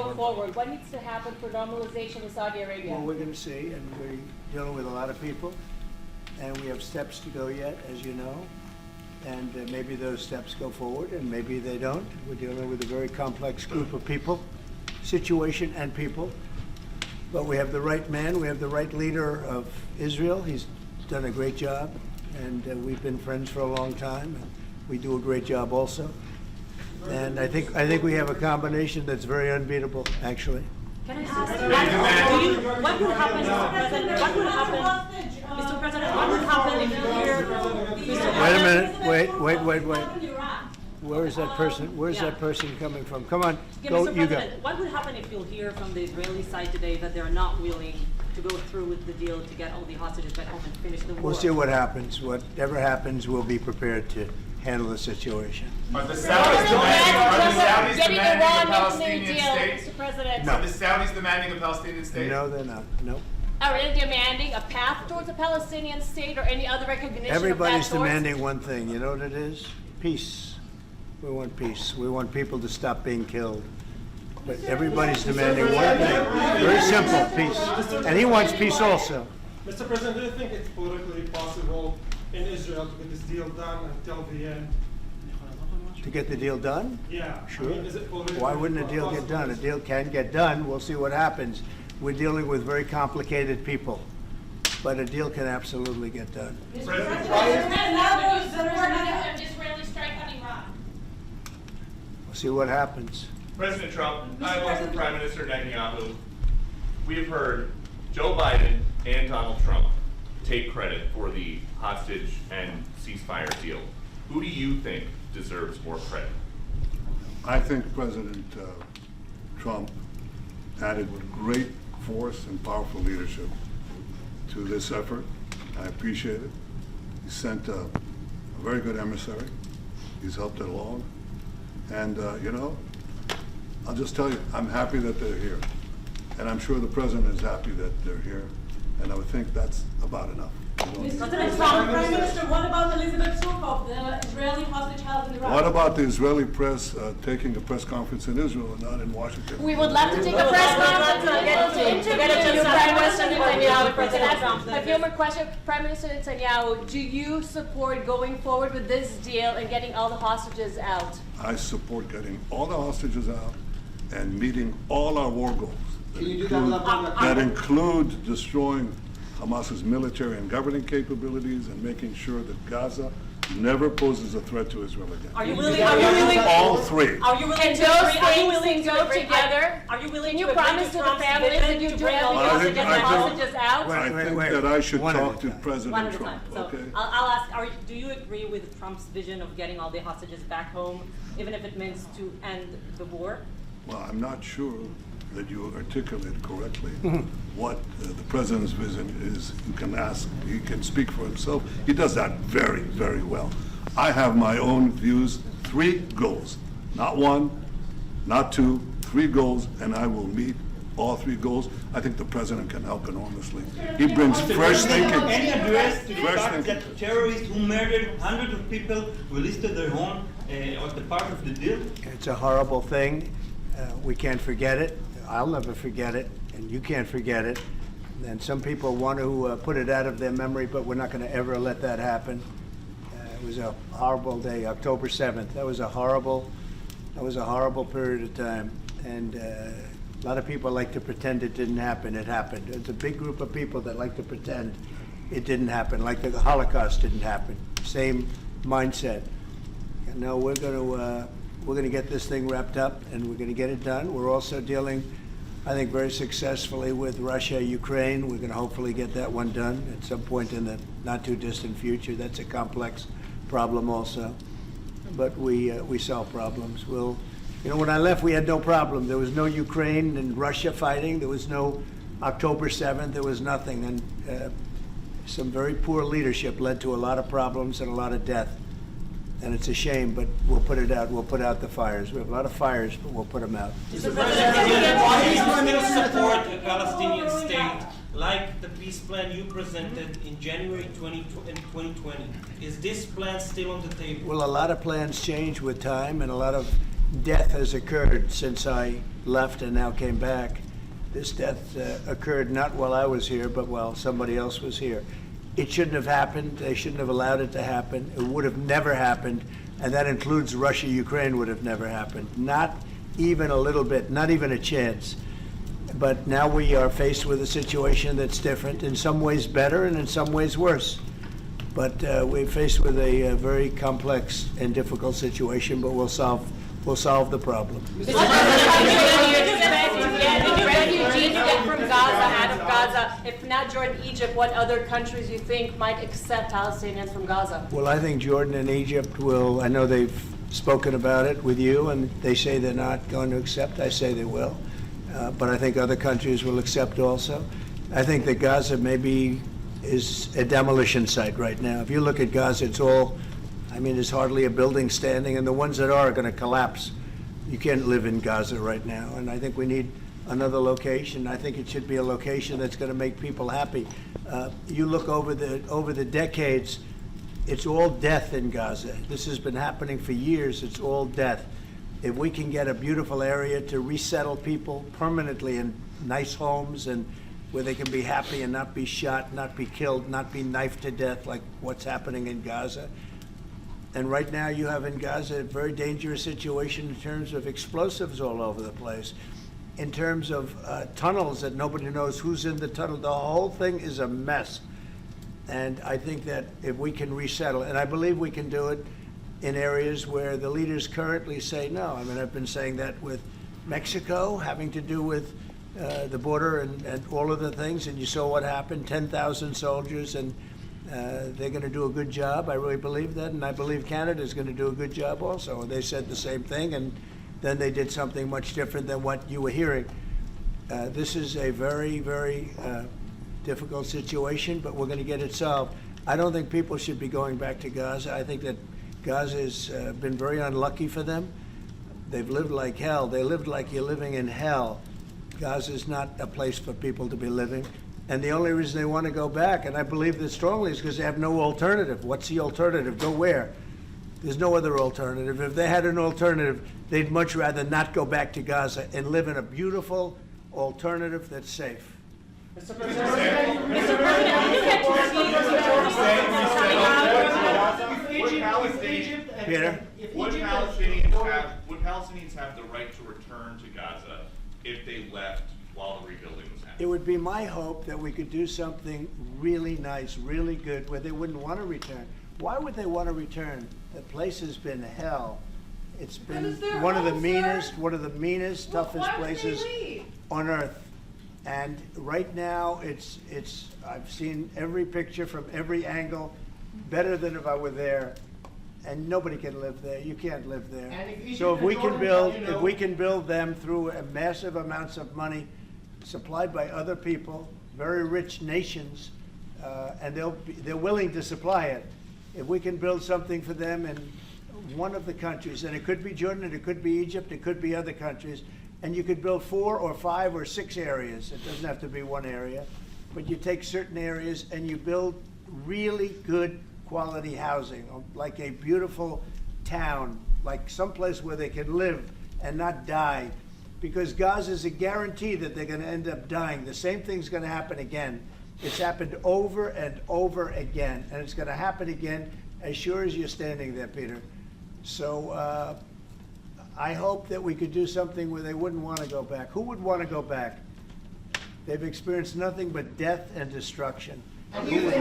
go forward? What needs to happen for normalization with Saudi Arabia? Well, we're going to see, and we're dealing with a lot of people, and we have steps to go yet, as you know, and maybe those steps go forward, and maybe they don't. We're dealing with a very complex group of people, situation and people, but we have the right man, we have the right leader of Israel. He's done a great job, and we've been friends for a long time, and we do a great job also. And I think we have a combination that's very unbeatable, actually. Can I ask, what would happen, Mr. President? What would happen, Mr. President? What would happen if you hear? Wait a minute. Wait. Where is that person? Where's that person coming from? Come on, go. Mr. You go. President, what would happen if you'll hear from the Israeli side today that they're not willing to go through with the deal to get all the hostages back home and finish the war? We'll see what happens. Whatever happens, we'll be prepared to handle the situation. Are the Saudis demanding a Palestinian deal, state? Mr. President. No. Are the Saudis demanding a Palestinian state? No, they're not. No. Are they demanding a path towards a Palestinian state or any other recognition Everybody's of that demanding one thing. You know what it is? Peace. We want peace. We want people to stop being killed. But everybody's demanding one thing. Very simple, peace. And he wants peace also. Mr. President, do you think it's politically possible in Israel to get this deal done until the end? To get the deal done? Yeah. Sure. I mean, is it politically Why wouldn't a deal get done? A deal can get done. We'll see what happens. We're dealing with very complicated people. But a deal can absolutely get done. President We'll see what happens. President Trump, I want from Prime Minister Netanyahu. We have heard Joe Biden and Donald Trump take credit for the hostage and ceasefire deal. Who do you think deserves more credit? I think President Trump added great force and powerful leadership to this effort. I appreciate it. He sent a very good emissary. He's helped it along. And, you know, I'll just tell you, I'm happy that they're here. And I'm sure the President is happy that they're here. And I would think that's about enough. Prime Minister, what about Elizabeth Surkov, the Israeli hostage held in Iraq? What about the Israeli press taking a press conference in Israel and not in Washington? We would love to take a press conference to get to Prime Minister Netanyahu, President Trump. A few more questions. Prime Minister Netanyahu, do you support going forward with this deal and getting all the hostages out? I support getting all the hostages out and meeting all our war goals that include destroying Hamas's military and governing capabilities and making sure that Gaza never poses a threat to Israel again. Are you willing? All three. Are you willing And to those agree? Are you things willing to go together? Are you willing Can you to agree promise to to the Trump's families that you vision do to bring all everything the else to get the hostages out? I think Wait. that I should One at talk a to time. President One at a Trump. time. So Okay. I'll ask, do you agree with Trump's vision of getting all the hostages back home, even if it means to end the war? Well, I'm not sure that you articulated correctly what the President's vision is. You can ask, he can speak for himself. He does that very, very well. I have my own views, 3 goals, not 1, not 2, 3 goals, and I will meet all 3 goals. I think the President can help enormously. He brings fresh thinking. Any address to the Fresh fact thinking. that terrorists who murdered hundreds of people released their home as the part of the deal? It's a horrible thing. We can't forget it. I'll never forget it, and you can't forget it. And some people want to put it out of their memory, but we're not going to ever let that happen. It was a horrible day, October 7th. That was a horrible period of time. And a lot of people like to pretend it didn't happen. It happened. It's a big group of people that like to pretend it didn't happen, like the Holocaust didn't happen. Same mindset. And no, we're going to get this thing wrapped up, and we're going to get it done. We're also dealing, I think, very successfully with Russia, Ukraine. We're going to hopefully get that one done at some point in the not too distant future. That's a complex problem also, but we solve problems. You know, when I left, we had no problem. There was no Ukraine and Russia fighting. There was no October 7th. There was nothing, and some very poor leadership led to a lot of problems and a lot of death. And it's a shame, but we'll put it out. We'll put out the fires. We have a lot of fires, but we'll put them out. Mr. President, why do you still support a Palestinian state like the peace plan you presented in January 2020? Is this plan still on the table? Well, a lot of plans change with time, and a lot of death has occurred since I left and now came back. This death occurred not while I was here, but while somebody else was here. It shouldn't have happened. They shouldn't have allowed it to happen. It would have never happened, and that includes Russia, Ukraine would have never happened. Not even a little bit, not even a chance. But now we are faced with a situation that's different, in some ways better and in some ways worse. But we're faced with a very complex and difficult situation, but we'll solve the problem. What do you expect to get refugees get from Gaza, out of Gaza? If not Jordan, Egypt, what other countries you think might accept Palestinians from Gaza? Well, I think Jordan and Egypt will, I know they've spoken about it with you, and they say they're not going to accept. I say they will. But I think other countries will accept also. I think that Gaza maybe is a demolition site right now. If you look at Gaza, it's all, I mean, there's hardly a building standing, and the ones that are going to collapse. You can't live in Gaza right now, and I think we need another location. I think it should be a location that's going to make people happy. You look over the decades, it's all death in Gaza. This has been happening for years. It's all death. If we can get a beautiful area to resettle people permanently in nice homes and where they can be happy and not be shot, not be killed, not be knifed to death like what's happening in Gaza. And right now you have in Gaza a very dangerous situation in terms of explosives all over the place, in terms of tunnels that nobody knows who's in the tunnel. The whole thing is a mess. And I think that if we can resettle, and I believe we can do it in areas where the leaders currently say no. I mean, I've been saying that with Mexico, having to do with the border and all of the things, and you saw what happened, 10,000 soldiers, and they're going to do a good job. I really believe that, and I believe Canada is going to do a good job also. They said the same thing, and then they did something much different than what you were hearing. This is a very, very difficult situation, but we're going to get it solved. I don't think people should be going back to Gaza. I think that Gaza has been very unlucky for them. They've lived like hell. They lived like you're living in hell. Gaza is not a place for people to be living. And the only reason they want to go back, and I believe this strongly, is because they have no alternative. What's the alternative? Go where? There's no other alternative. If they had an alternative, they'd much rather not go back to Gaza and live in a beautiful alternative that's safe. Mr. President, Peter? Would Palestinians have the right to return to Gaza if they left while the rebuilding was happening? It would be my hope that we could do something really nice, really good, where they wouldn't want to return. Why would they want to return? The place has been hell. It's been one of the meanest, toughest places on earth. And right now, I've seen every picture from every angle, better than if I were there. And nobody can live there. You can't live there. So if we can build them through massive amounts of money supplied by other people, very rich nations, and they're willing to supply it. If we can build something for them in one of the countries, and it could be Jordan, it could be Egypt, it could be other countries, and you could build 4 or 5 or 6 areas. It doesn't have to be one area, but you take certain areas and you build really good quality housing, like a beautiful town, like someplace where they can live and not die. Because Gaza is a guarantee that they're going to end up dying. The same thing's going to happen again. It's happened over and over again, and it's going to happen again as sure as you're standing there, Peter. So I hope that we could do something where they wouldn't want to go back. Who would want to go back? They've experienced nothing but death and destruction. What will you do if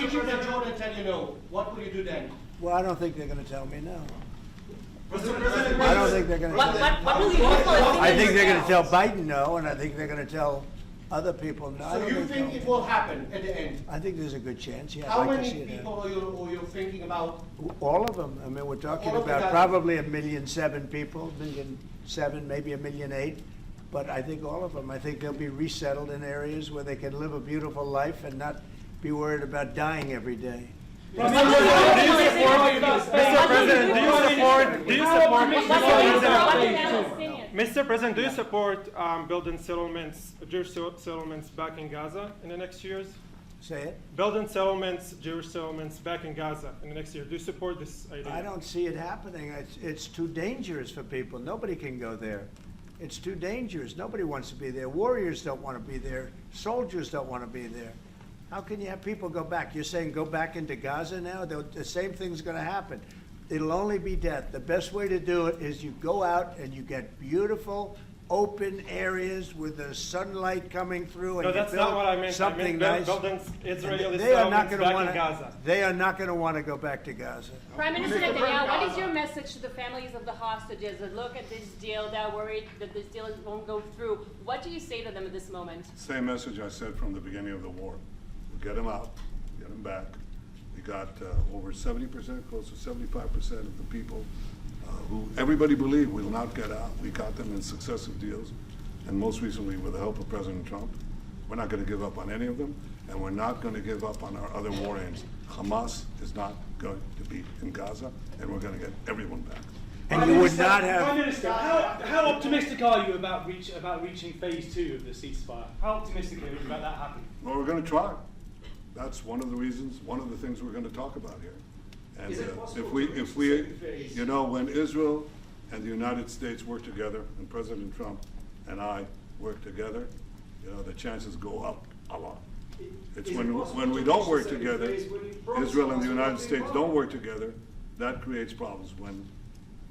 Egypt and Jordan tell you no? What will you do then? Well, I don't think they're going to tell me no. Mr. President, I don't think they're going to tell me. What will you do for I think they're going to tell Biden no, and I think they're going to tell other people no. so you think it will happen at the end? I think there's a good chance, yeah. How I'd like to see many it people happen. are you thinking about? All of them. I mean, we're talking All of the about Gazans. probably 1.7 million people, 1.7 million, maybe 1.8 million. But I think all of them. I think they'll be resettled in areas where they can live a beautiful life and not be worried about dying every day. Mr. President, do you support building settlements, Jewish settlements back in Gaza in the next years? Say it. building settlements, Jewish settlements back in Gaza in the next year. Do you support this idea? I don't see it happening. It's too dangerous for people. Nobody can go there. It's too dangerous. Nobody wants to be there. Warriors don't want to be there. Soldiers don't want to be there. How can you have people go back? You're saying go back into Gaza now? The same thing's going to happen. It'll only be death. The best way to do it is you go out and you get beautiful, open areas with the sunlight coming through, and No, you that's build not what I meant. something I nice. meant building Israeli They are not settlements going to back want in Gaza. They are not going to want to go back to Gaza. Prime Minister Netanyahu, what is your message to the families of the hostages that look at this deal, that are worried that this deal won't go through? What do you say to them at this moment? Same message I said from the beginning of the war. Get them out, get them back. We got over 70%, close to 75% of the people who everybody believed will not get out. We got them in successive deals, and most recently with the help of President Trump. We're not going to give up on any of them, and we're not going to give up on our other war aims. Hamas is not going to be in Gaza, and we're going to get everyone back. And you would not Prime have. Minister, how optimistic are you about reaching phase 2 of the ceasefire? How optimistic are you about that happening? Well, we're going to try. That's one of the reasons, one of the things we're going to talk about here. And Is it possible if we, to reach you know, when Israel and the United States work together, and President Trump and I work together, you know, the chances go up a lot. It's when we don't work together, Israel and the United States don't work together, that creates problems. When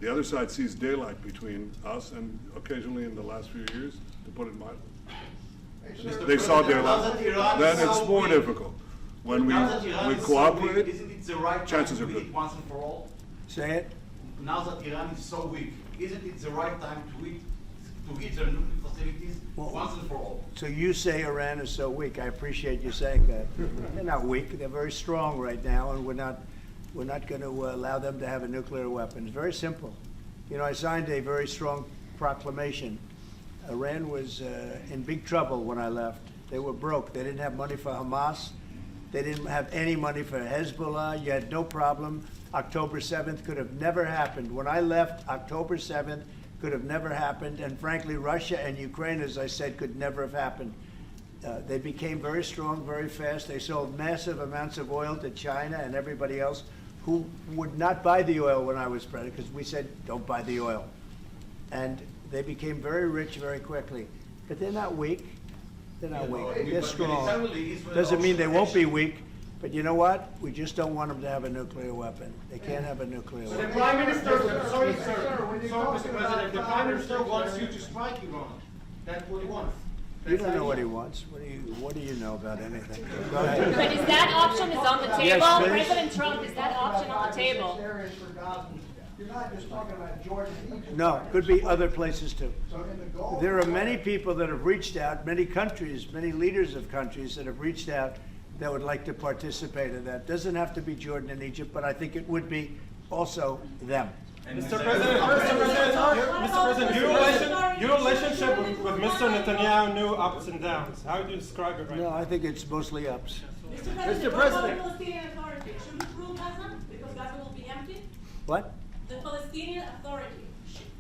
the other side sees daylight between us, and occasionally in the last few years, to put it mildly, they saw daylight, then it's more difficult. When we cooperate, isn't it the right chances time are to good. eat once and for all? Say it. Now that Iran is so weak, isn't it the right time to hit their nuclear facilities once and for all? So you say Iran is so weak. I appreciate you saying that. They're not weak. They're very strong right now, and we're not going to allow them to have a nuclear weapon. It's very simple. You know, I signed a very strong proclamation. Iran was in big trouble when I left. They were broke. They didn't have money for Hamas. They didn't have any money for Hezbollah. You had no problem. October 7th could have never happened. When I left, October 7th could have never happened. And frankly, Russia and Ukraine, as I said, could never have happened. They became very strong very fast. They sold massive amounts of oil to China and everybody else who would not buy the oil when I was president, because we said, don't buy the oil. And they became very rich very quickly. But they're not weak. They're not weak. They're strong. Doesn't mean they won't be weak, but you know what? We just don't want them to have a nuclear weapon. They can't have a nuclear The weapon. Prime Minister, sorry sir, Mr. President, the Prime Minister wants you to strike Iran. That's what he wants. You don't know what he wants. What do you know about anything? Go ahead. But is that option is on the table? Yes, please. President Trump, is that option on the table? You're not just talking about Jordan and Egypt. No, could be other places too. So in the Gulf. There are many people that have reached out, many countries, many leaders of countries that have reached out that would like to participate in that. Doesn't have to be Jordan and Egypt, but I think it would be also them. Mr. President, your relationship with Mr. Netanyahu knew ups and downs. How do you describe it right No, now? I think it's mostly ups. Mr. President, Palestinian Authority should it rule Gaza because Gaza will be empty? What? The Palestinian Authority,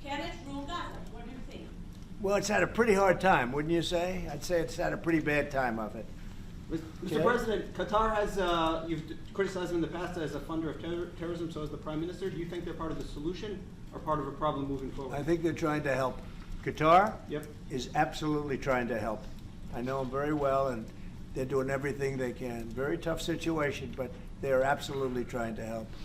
can it rule Gaza? What do you think? Well, it's had a pretty hard time, wouldn't you say? I'd say it's had a pretty bad time of it. Mr. Okay. President, Qatar has, you've criticized them in the past as a funder of terrorism, so as the Prime Minister. Do you think they're part of the solution or part of a problem moving forward? I think they're trying to help. Qatar Yep. is absolutely trying to help. I know them very well, and they're doing everything they can. Very tough situation, but they are absolutely trying to help.